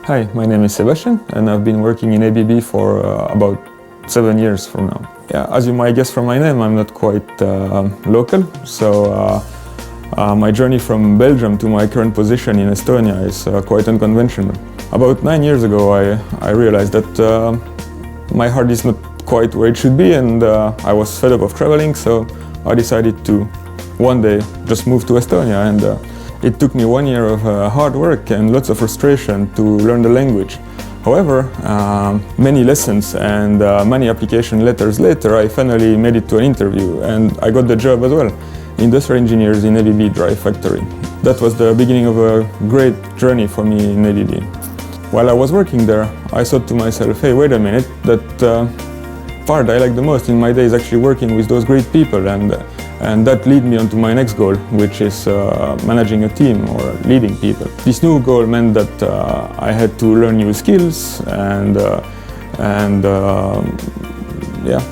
Hi, my name is Sebastien and I've been working in ABB for about 7 years from now. Yeah, as you might guess from my name, I'm not quite local, so my journey from Belgium to my current position in Estonia is quite unconventional. About 9 years ago, I realized that my heart is not quite where it should be, and I was fed up of traveling, so I decided to one day just move to Estonia, and it took me 1 year of hard work and lots of frustration to learn the language. However, many lessons and many application letters later, I finally made it to an interview and I got the job as well. Industrial engineers in ABB Drive Factory. That was the beginning of a great journey for me in ABB. While I was working there, I thought to myself, hey, wait a minute, that part I like the most in my day is actually working with those great people, and that led me on to my next goal, which is managing a team or leading people. This new goal meant that I had to learn new skills and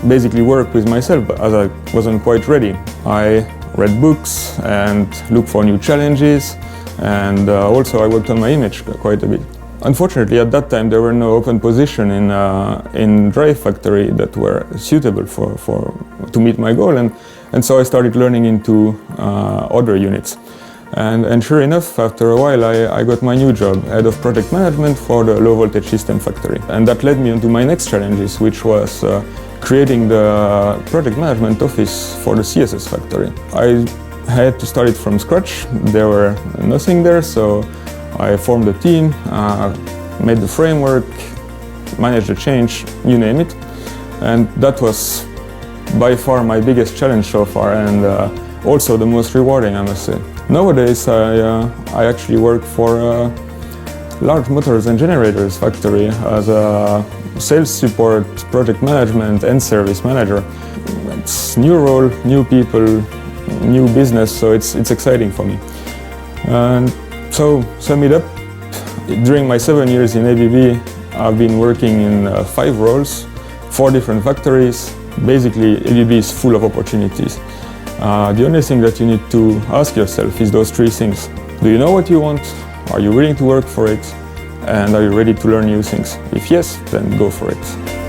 basically work with myself as I wasn't quite ready. I read books and looked for new challenges, and also I worked on my image quite a bit. Unfortunately, at that time there were no open positions in Drive Factory that were suitable to meet my goal, and so I started learning into other units. And sure enough, after a while I got my new job, head of project management for the low voltage system factory. And that led me on to my next challenges, which was creating the project management office for the CSS factory. I had to start it from scratch. There were nothing there, so I formed a team, made the framework, managed the change, you name it. And that was by far my biggest challenge so far, and also the most rewarding, I must say. Nowadays I actually work for a large motors and generators factory as a sales support, project management and service manager. It's new role, new people, new business, so it's exciting for me. And so, sum it up, during my 7 years in ABB, I've been working in 5 roles, 4 different factories. Basically, ABB is full of opportunities. The only thing that you need to ask yourself is those 3 things. Do you know what you want? Are you willing to work for it? And are you ready to learn new things? If yes, then go for it.